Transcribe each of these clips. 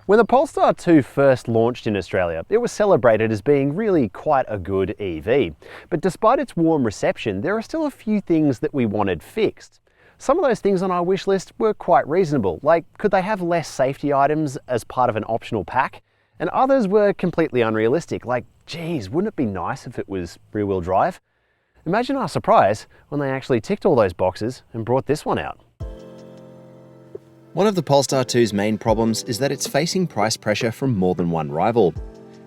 When the Polestar 2 first launched in Australia, it was celebrated as being really quite a good EV. But despite its warm reception, there are still a few things that we wanted fixed. Some of those things on our wish list were quite reasonable, like could they have less safety items as part of an optional pack? And others were completely unrealistic, like, geez, wouldn't it be nice if it was rear-wheel drive? Imagine our surprise when they actually ticked all those boxes and brought this one out. One of the Polestar 2's main problems is that it's facing price pressure from more than one rival.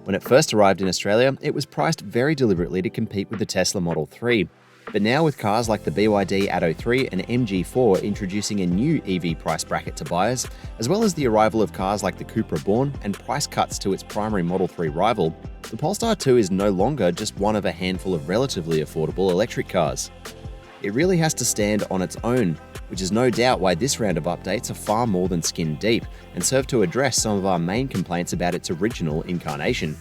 When it first arrived in Australia, it was priced very deliberately to compete with the Tesla Model 3. But now with cars like the BYD Atto 3 and MG4 introducing a new EV price bracket to buyers, as well as the arrival of cars like the Cupra Born and price cuts to its primary Model 3 rival, the Polestar 2 is no longer just one of a handful of relatively affordable electric cars. It really has to stand on its own, which is no doubt why this round of updates are far more than skin deep and serve to address some of our main complaints about its original incarnation.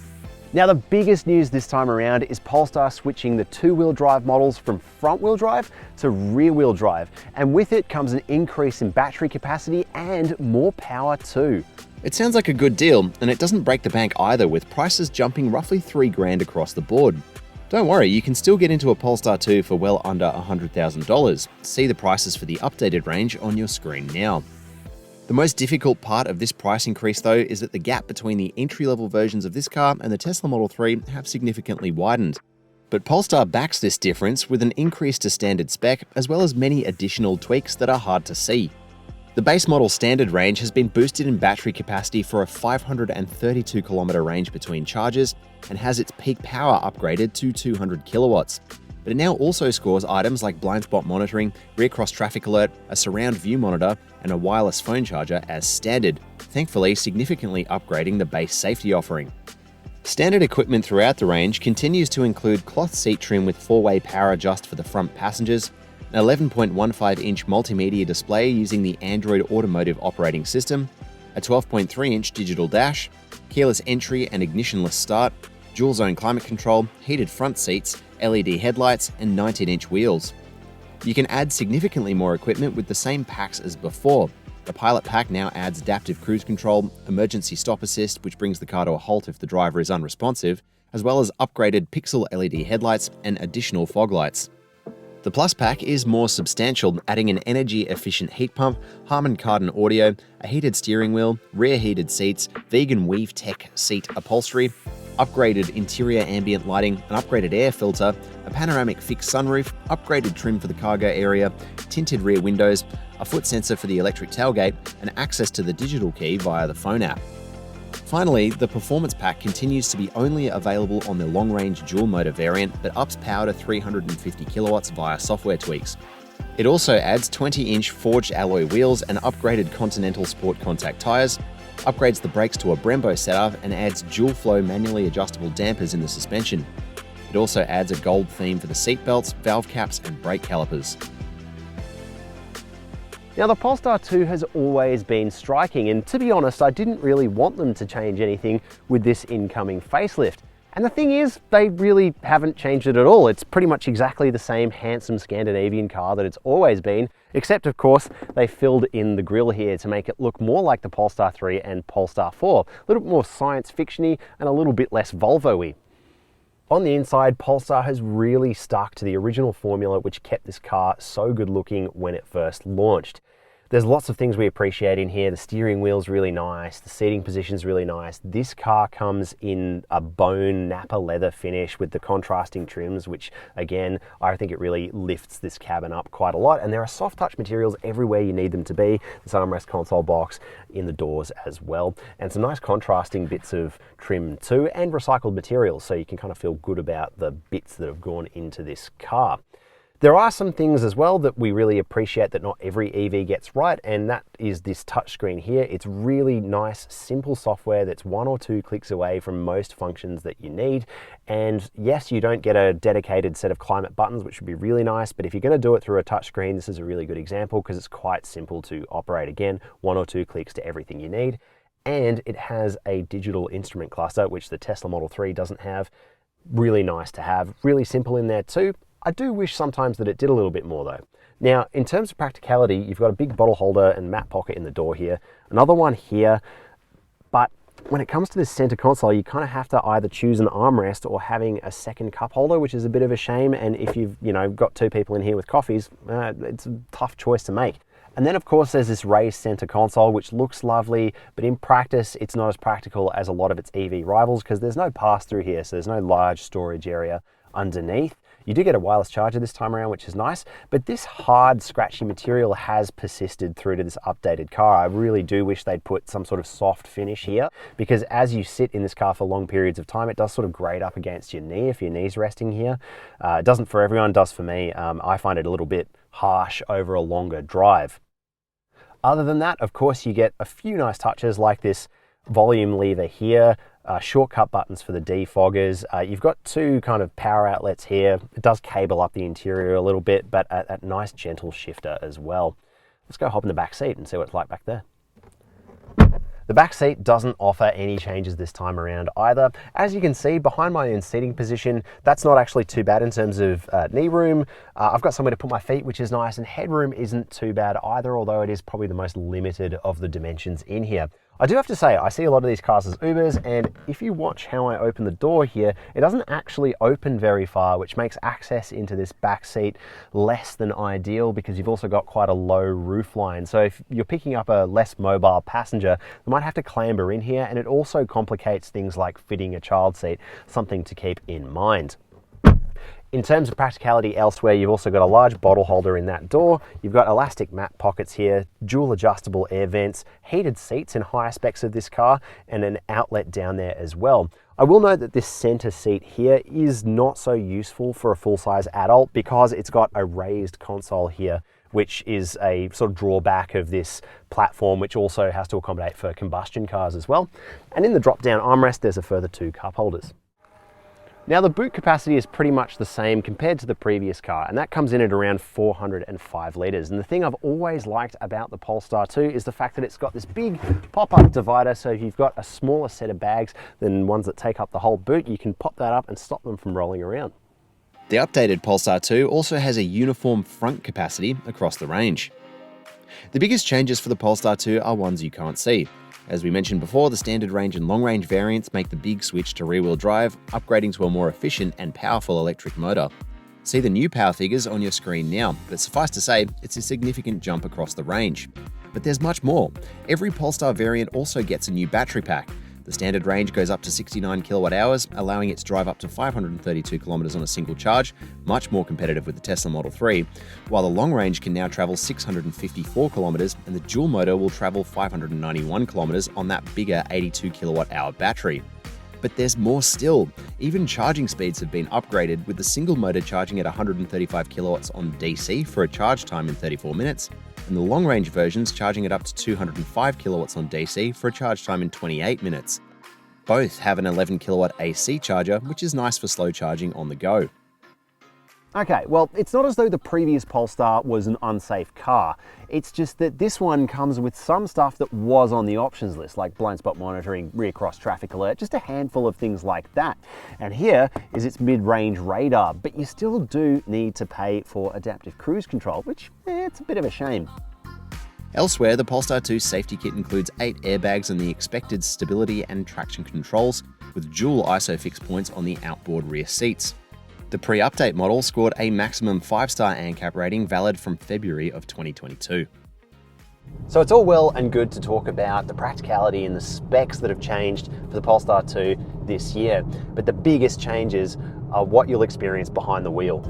Now the biggest news this time around is Polestar switching the two-wheel drive models from front-wheel drive to rear-wheel drive, and with it comes an increase in battery capacity and more power too. It sounds like a good deal, and it doesn't break the bank either, with prices jumping roughly $3,000 across the board. Don't worry, you can still get into a Polestar 2 for well under $100,000. See the prices for the updated range on your screen now. The most difficult part of this price increase though is that the gap between the entry-level versions of this car and the Tesla Model 3 have significantly widened. But Polestar backs this difference with an increase to standard spec as well as many additional tweaks that are hard to see. The base model standard range has been boosted in battery capacity for a 532km range between charges and has its peak power upgraded to 200 kilowatts. But it now also scores items like blind spot monitoring, rear cross traffic alert, a surround view monitor, and a wireless phone charger as standard, thankfully significantly upgrading the base safety offering. Standard equipment throughout the range continues to include cloth seat trim with 4-way power adjust for the front passengers, an 11.15-inch multimedia display using the Android Automotive operating system, a 12.3-inch digital dash, keyless entry and ignitionless start, dual-zone climate control, heated front seats, LED headlights, and 19-inch wheels. You can add significantly more equipment with the same packs as before. The Pilot Pack now adds adaptive cruise control, emergency stop assist, which brings the car to a halt if the driver is unresponsive, as well as upgraded pixel LED headlights and additional fog lights. The Plus Pack is more substantial, adding an energy-efficient heat pump, Harman Kardon audio, a heated steering wheel, rear heated seats, vegan Weave Tech seat upholstery, upgraded interior ambient lighting, an upgraded air filter, a panoramic fixed sunroof, upgraded trim for the cargo area, tinted rear windows, a foot sensor for the electric tailgate, and access to the digital key via the phone app. Finally, the Performance Pack continues to be only available on the long-range dual-motor variant that ups power to 350 kilowatts via software tweaks. It also adds 20-inch forged alloy wheels and upgraded Continental Sport contact tyres, upgrades the brakes to a Brembo setup, and adds dual-flow manually adjustable dampers in the suspension. It also adds a gold theme for the seat belts, valve caps, and brake calipers. Now the Polestar 2 has always been striking, and to be honest, I didn't really want them to change anything with this incoming facelift. And the thing is, they really haven't changed it at all. It's pretty much exactly the same handsome Scandinavian car that it's always been, except of course, they filled in the grille here to make it look more like the Polestar 3 and Polestar 4, a little bit more science fiction-y and a little bit less Volvo-y. On the inside, Polestar has really stuck to the original formula which kept this car so good looking when it first launched. There's lots of things we appreciate in here. The steering wheel's really nice, the seating position's really nice. This car comes in a bone Napa leather finish with the contrasting trims, which again, I think it really lifts this cabin up quite a lot. And there are soft touch materials everywhere you need them to be. This armrest console box in the doors as well. And some nice contrasting bits of trim too, and recycled materials, so you can kind of feel good about the bits that have gone into this car. There are some things as well that we really appreciate that not every EV gets right, and that is this touchscreen here. It's really nice, simple software that's 1 or 2 clicks away from most functions that you need. And yes, you don't get a dedicated set of climate buttons, which would be really nice, but if you're going to do it through a touchscreen, this is a really good example because it's quite simple to operate. Again, 1 or 2 clicks to everything you need. And it has a digital instrument cluster, which the Tesla Model 3 doesn't have. Really nice to have, really simple in there too. I do wish sometimes that it did a little bit more though. Now, in terms of practicality, you've got a big bottle holder and map pocket in the door here, another one here, but when it comes to this center console, you kind of have to either choose an armrest or having a second cup holder, which is a bit of a shame. And if you've, got two people in here with coffees, it's a tough choice to make. And then of course there's this raised center console, which looks lovely, but in practice, it's not as practical as a lot of its EV rivals because there's no pass through here. So there's no large storage area underneath. You do get a wireless charger this time around, which is nice, but this hard, scratchy material has persisted through to this updated car. I really do wish they'd put some sort of soft finish here, because as you sit in this car for long periods of time, it does sort of grate up against your knee if your knee's resting here. It doesn't for everyone, does for me. I find it a little bit harsh over a longer drive. Other than that, of course, you get a few nice touches like this volume lever here, shortcut buttons for the defoggers. You've got two kind of power outlets here. It does cable up the interior a little bit, but a nice gentle shifter as well. Let's go hop in the back seat and see what it's like back there. The back seat doesn't offer any changes this time around either. As you can see, behind my own seating position, that's not actually too bad in terms of knee room. I've got somewhere to put my feet, which is nice, and headroom isn't too bad either, although it is probably the most limited of the dimensions in here. I do have to say, I see a lot of these cars as Ubers, and if you watch how I open the door here, it doesn't actually open very far, which makes access into this back seat less than ideal because you've also got quite a low roof line. So if you're picking up a less mobile passenger, you might have to clamber in here, and it also complicates things like fitting a child seat, something to keep in mind. In terms of practicality elsewhere, you've also got a large bottle holder in that door. You've got elastic mat pockets here, dual adjustable air vents, heated seats in higher specs of this car, and an outlet down there as well. I will note that this center seat here is not so useful for a full-size adult because it's got a raised console here, which is a sort of drawback of this platform, which also has to accommodate for combustion cars as well. And in the drop-down armrest, there's a further two cup holders. Now the boot capacity is pretty much the same compared to the previous car, and that comes in at around 405 litres. And the thing I've always liked about the Polestar 2 is the fact that it's got this big pop-up divider, so if you've got a smaller set of bags than ones that take up the whole boot, you can pop that up and stop them from rolling around. The updated Polestar 2 also has a uniform front capacity across the range. The biggest changes for the Polestar 2 are ones you can't see. As we mentioned before, the standard range and long range variants make the big switch to rear-wheel drive, upgrading to a more efficient and powerful electric motor. See the new power figures on your screen now, but suffice to say, it's a significant jump across the range. But there's much more. Every Polestar variant also gets a new battery pack. The standard range goes up to 69 kilowatt hours, allowing it to drive up to 532 kilometers on a single charge, much more competitive with the Tesla Model 3, while the long range can now travel 654 kilometers and the dual motor will travel 591 kilometers on that bigger 82 kilowatt hour battery. But there's more still. Even charging speeds have been upgraded, with the single motor charging at 135 kilowatts on DC for a charge time in 34 minutes, and the long-range versions charging it up to 205 kilowatts on DC for a charge time in 28 minutes. Both have an 11 kilowatt AC charger, which is nice for slow charging on the go. Okay, well, it's not as though the previous Polestar was an unsafe car. It's just that this one comes with some stuff that was on the options list, like blind spot monitoring, rear cross traffic alert, just a handful of things like that. And here is its mid-range radar, but you still do need to pay for adaptive cruise control, which, it's a bit of a shame. Elsewhere, the Polestar 2 safety kit includes 8 airbags and the expected stability and traction controls, with dual ISOFIX points on the outboard rear seats. The pre-update model scored a maximum 5-star ANCAP rating valid from February of 2022. So it's all well and good to talk about the practicality and the specs that have changed for the Polestar 2 this year, but the biggest changes are what you'll experience behind the wheel.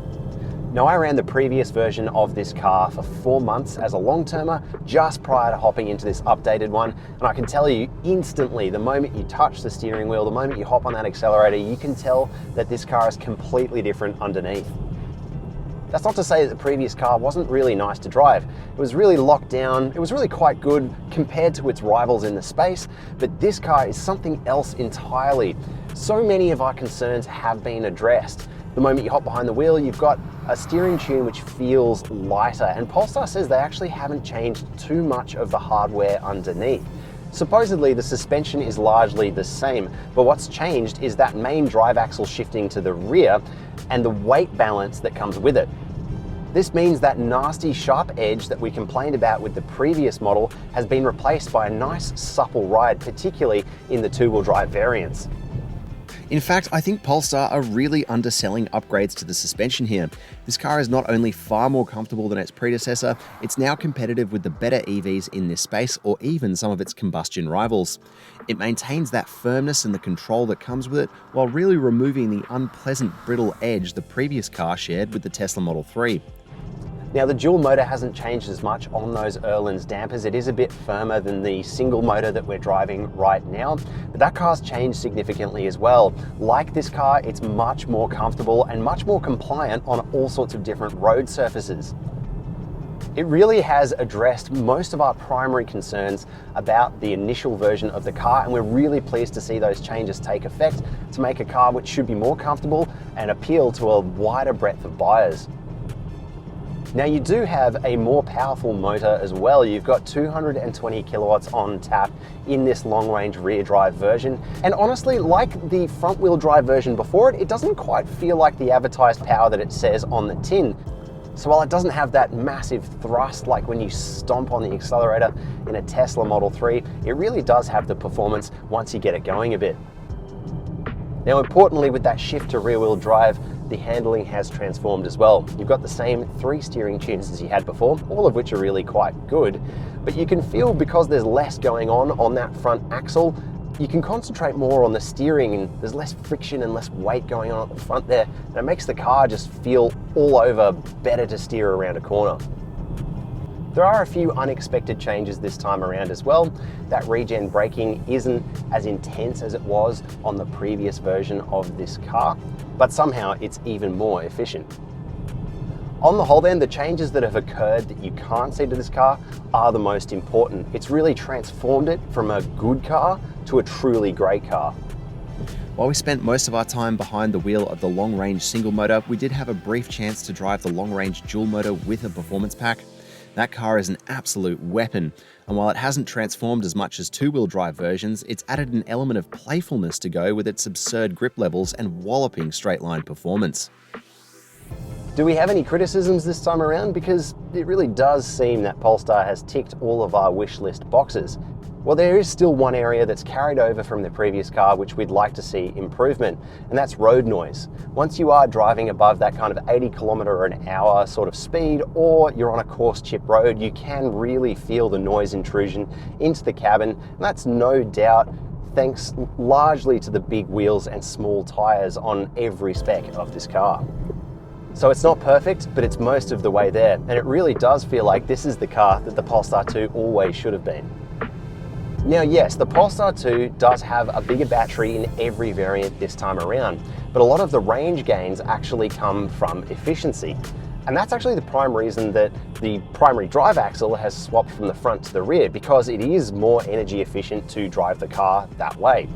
Now, I ran the previous version of this car for 4 months as a long-termer just prior to hopping into this updated one, and I can tell you instantly, the moment you touch the steering wheel, the moment you hop on that accelerator, you can tell that this car is completely different underneath. That's not to say that the previous car wasn't really nice to drive. It was really locked down, it was really quite good compared to its rivals in the space, but this car is something else entirely. So many of our concerns have been addressed. The moment you hop behind the wheel, you've got a steering tune which feels lighter, and Polestar says they actually haven't changed too much of the hardware underneath. Supposedly the suspension is largely the same, but what's changed is that main drive axle shifting to the rear and the weight balance that comes with it. This means that nasty sharp edge that we complained about with the previous model has been replaced by a nice supple ride, particularly in the two-wheel drive variants. In fact, I think Polestar are really underselling upgrades to the suspension here. This car is not only far more comfortable than its predecessor, it's now competitive with the better EVs in this space or even some of its combustion rivals. It maintains that firmness and the control that comes with it while really removing the unpleasant brittle edge the previous car shared with the Tesla Model 3. Now, the dual motor hasn't changed as much on those Erlens dampers. It is a bit firmer than the single motor that we're driving right now, but that car's changed significantly as well. Like this car, it's much more comfortable and much more compliant on all sorts of different road surfaces. It really has addressed most of our primary concerns about the initial version of the car, and we're really pleased to see those changes take effect to make a car which should be more comfortable and appeal to a wider breadth of buyers. Now, you do have a more powerful motor as well. You've got 220 kilowatts on tap in this long-range rear drive version. And honestly, like the front-wheel drive version before it, it doesn't quite feel like the advertised power that it says on the tin. So while it doesn't have that massive thrust like when you stomp on the accelerator in a Tesla Model 3, it really does have the performance once you get it going a bit. Now, importantly, with that shift to rear-wheel drive, the handling has transformed as well. You've got the same 3 steering tunes as you had before, all of which are really quite good, but you can feel, because there's less going on that front axle, you can concentrate more on the steering and there's less friction and less weight going on at the front there, and it makes the car just feel all over better to steer around a corner. There are a few unexpected changes this time around as well. That regen braking isn't as intense as it was on the previous version of this car, but somehow it's even more efficient. On the whole then, the changes that have occurred that you can't see to this car are the most important. It's really transformed it from a good car to a truly great car. While we spent most of our time behind the wheel of the long-range single motor, we did have a brief chance to drive the long-range dual motor with a performance pack. That car is an absolute weapon, and while it hasn't transformed as much as two-wheel drive versions, it's added an element of playfulness to go with its absurd grip levels and walloping straight-line performance. Do we have any criticisms this time around? Because it really does seem that Polestar has ticked all of our wish list boxes. Well, there is still one area that's carried over from the previous car which we'd like to see improvement, and that's road noise. Once you are driving above that kind of 80km/h sort of speed, or you're on a coarse chip road, you can really feel the noise intrusion into the cabin, and that's no doubt thanks largely to the big wheels and small tires on every spec of this car. So it's not perfect, but it's most of the way there, and it really does feel like this is the car that the Polestar 2 always should have been. Now, yes, the Polestar 2 does have a bigger battery in every variant this time around, but a lot of the range gains actually come from efficiency. And that's actually the prime reason that the primary drive axle has swapped from the front to the rear, because it is more energy efficient to drive the car that way.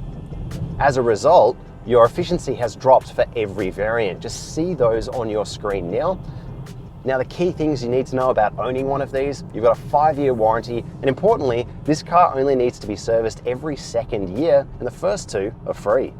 As a result, your efficiency has dropped for every variant. Just see those on your screen now. Now, the key things you need to know about owning one of these: you've got a 5-year warranty, and importantly, this car only needs to be serviced every 2nd year, and the first 2 are free.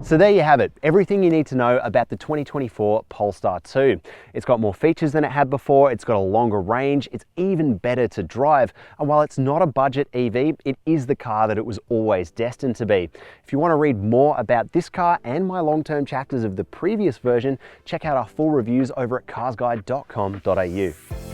So there you have it, everything you need to know about the 2024 Polestar 2. It's got more features than it had before, it's got a longer range, it's even better to drive, and while it's not a budget EV, it is the car that it was always destined to be. If you want to read more about this car and my long-term chapters of the previous version, check out our full reviews over at carsguide.com.au.